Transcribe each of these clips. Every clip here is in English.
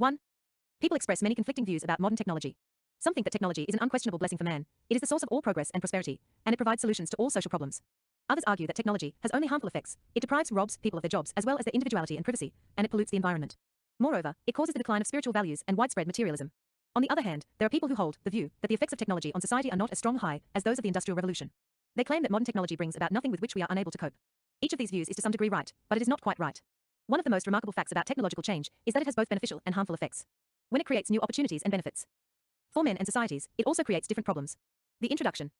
1. People express many conflicting views about modern technology. Some think that technology is an unquestionable blessing for man, it is the source of all progress and prosperity, and it provides solutions to all social problems. Others argue that technology has only harmful effects, it deprives and robs people of their jobs as well as their individuality and privacy, and it pollutes the environment. Moreover, it causes the decline of spiritual values and widespread materialism. On the other hand, there are people who hold the view that the effects of technology on society are not as strong high as those of the Industrial Revolution. They claim that modern technology brings about nothing with which we are unable to cope. Each of these views is to some degree right, but it is not quite right. One of the most remarkable facts about technological change is that it has both beneficial and harmful effects. When it creates new opportunities and benefits for men and societies, it also creates different problems. The introduction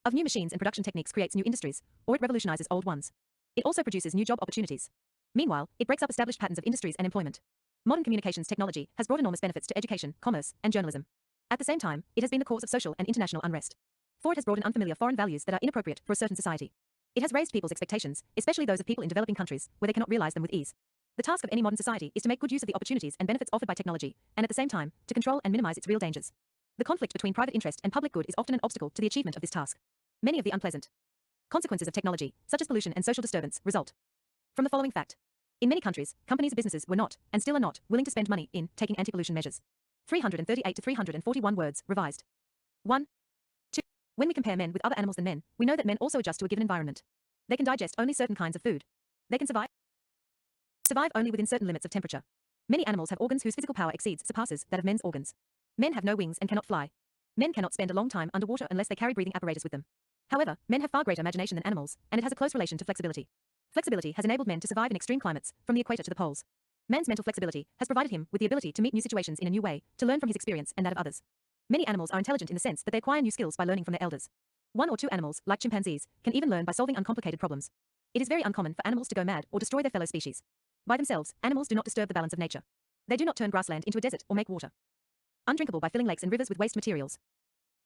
of new machines and production techniques creates new industries, or it revolutionizes old ones. It also produces new job opportunities. Meanwhile, it breaks up established patterns of industries and employment. Modern communications technology has brought enormous benefits to education, commerce, and journalism. At the same time, it has been the cause of social and international unrest. For it has brought in unfamiliar foreign values that are inappropriate for a certain society. It has raised people's expectations, especially those of people in developing countries, where they cannot realize them with ease. The task of any modern society is to make good use of the opportunities and benefits offered by technology, and at the same time, to control and minimize its real dangers. The conflict between private interest and public good is often an obstacle to the achievement of this task. Many of the unpleasant consequences of technology, such as pollution and social disturbance, result from the following fact. In many countries, companies and businesses were not, and still are not, willing to spend money in taking anti-pollution measures. 338 to 341 words, revised. 1. 2. When we compare men with other animals than men, we know that men also adjust to a given environment. They can digest only certain kinds of food. They can survive only within certain limits of temperature. Many animals have organs whose physical power surpasses that of men's organs. Men have no wings and cannot fly. Men cannot spend a long time underwater unless they carry breathing apparatus with them. However, men have far greater imagination than animals, and it has a close relation to flexibility. Flexibility has enabled men to survive in extreme climates, from the equator to the poles. Man's mental flexibility has provided him with the ability to meet new situations in a new way, to learn from his experience and that of others. Many animals are intelligent in the sense that they acquire new skills by learning from their elders. One or two animals, like chimpanzees, can even learn by solving uncomplicated problems. It is very uncommon for animals to go mad or destroy their fellow species. By themselves, animals do not disturb the balance of nature. They do not turn grassland into a desert or make water undrinkable by filling lakes and rivers with waste materials.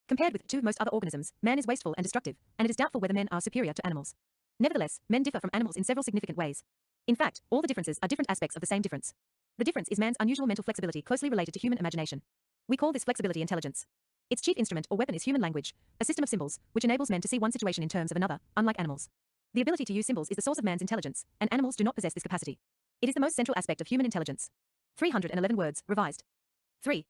Compared with most other organisms, man is wasteful and destructive, and it is doubtful whether men are superior to animals. Nevertheless, men differ from animals in several significant ways. In fact, all the differences are different aspects of the same difference. The difference is man's unusual mental flexibility closely related to human imagination. We call this flexibility intelligence. Its chief instrument or weapon is human language, a system of symbols, which enables men to see one situation in terms of another, unlike animals. The ability to use symbols is the source of man's intelligence, and animals do not possess this capacity. It is the most central aspect of human intelligence. 311 words, revised. 3.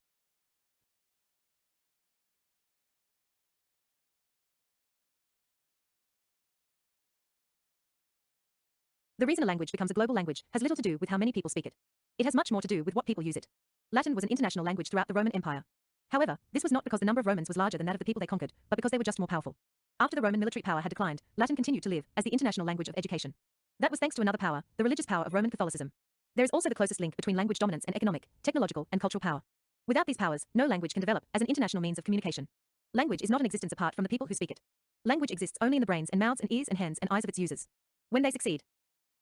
The reason a language becomes a global language has little to do with how many people speak it. It has much more to do with what people use it. Latin was an international language throughout the Roman Empire. However, this was not because the number of Romans was larger than that of the people they conquered, but because they were just more powerful. After the Roman military power had declined, Latin continued to live as the international language of education. That was thanks to another power, the religious power of Roman Catholicism. There is also the closest link between language dominance and economic, technological, and cultural power. Without these powers, no language can develop as an international means of communication. Language is not an existence apart from the people who speak it. Language exists only in the brains and mouths and ears and hands and eyes of its users. When they succeed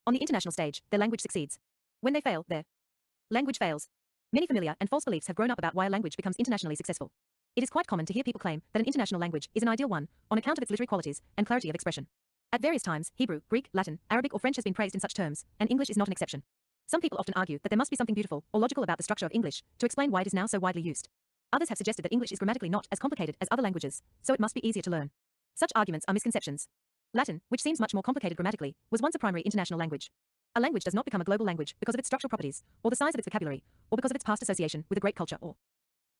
on the international stage, their language succeeds. When they fail, their language fails. Many familiar and false beliefs have grown up about why a language becomes internationally successful. It is quite common to hear people claim that an international language is an ideal one, on account of its literary qualities and clarity of expression. At various times, Hebrew, Greek, Latin, Arabic or French has been praised in such terms, and English is not an exception. Some people often argue that there must be something beautiful or logical about the structure of English to explain why it is now so widely used. Others have suggested that English is grammatically not as complicated as other languages, so it must be easier to learn. Such arguments are misconceptions. Latin, which seems much more complicated grammatically, was once a primary international language. A language does not become a global language because of its structural properties, or the size of its vocabulary, or because of its past association with a great culture or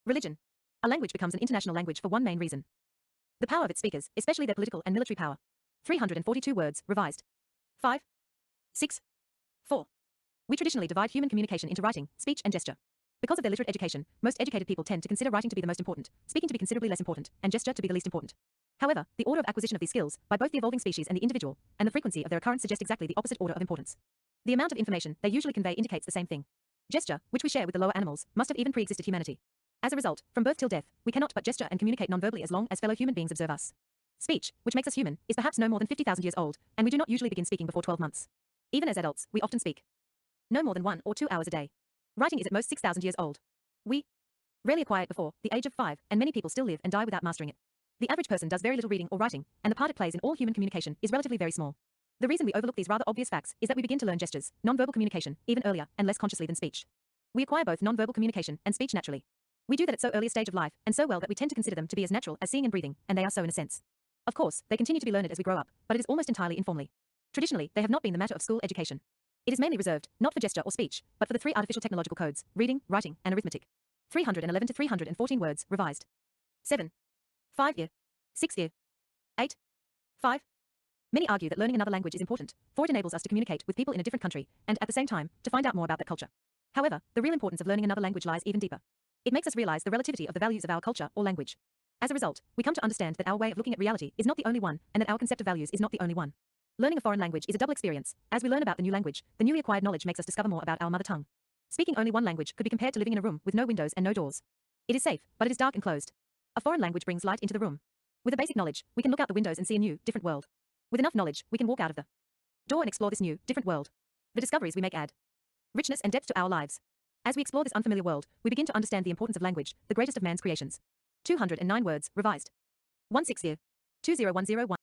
religion. A language becomes an international language for one main reason: the power of its speakers, especially their political and military power. 342 words, revised. 5. 6. 4. We traditionally divide human communication into writing, speech, and gesture. Because of their literate education, most educated people tend to consider writing to be the most important, speaking to be considerably less important, and gesture to be the least important. However, the order of acquisition of these skills, by both the evolving species and the individual, and the frequency of their occurrence suggest exactly the opposite order of importance. The amount of information they usually convey indicates the same thing. Gesture, which we share with the lower animals, must have even pre-existed humanity. As a result, from birth till death, we cannot but gesture and communicate non-verbally as long as fellow human beings observe us. Speech, which makes us human, is perhaps no more than 50,000 years old, and we do not usually begin speaking before 12 months. Even as adults, we often speak no more than 1 or 2 hours a day. Writing is at most 6,000 years old. We rarely acquire it before the age of 5, and many people still live and die without mastering it. The average person does very little reading or writing, and the part it plays in all human communication is relatively very small. The reason we overlook these rather obvious facts is that we begin to learn gestures, non-verbal communication, even earlier and less consciously than speech. We acquire both non-verbal communication and speech naturally. We do that at so early a stage of life, and so well that we tend to consider them to be as natural as seeing and breathing, and they are so in a sense. Of course, they continue to be learned as we grow up, but it is almost entirely informally. Traditionally, they have not been the matter of school education. It is mainly reserved, not for gesture or speech, but for the three artificial technological codes, reading, writing, and arithmetic. 311 to 314 words, revised. 7. 5 year. 6 year. 8. 5. Many argue that learning another language is important, for it enables us to communicate with people in a different country, and, at the same time, to find out more about that culture. However, the real importance of learning another language lies even deeper. It makes us realize the relativity of the values of our culture or language. As a result, we come to understand that our way of looking at reality is not the only one, and that our concept of values is not the only one. Learning a foreign language is a double experience. As we learn about the new language, the newly acquired knowledge makes us discover more about our mother tongue. Speaking only one language could be compared to living in a room with no windows and no doors. It is safe, but it is dark and closed. A foreign language brings light into the room. With a basic knowledge, we can look out the windows and see a new, different world. With enough knowledge, we can walk out of the door and explore this new, different world. The discoveries we make add richness and depth to our lives. As we explore this unfamiliar world, we begin to understand the importance of language, the greatest of man's creations. 209 words, revised. 16 year. 20101.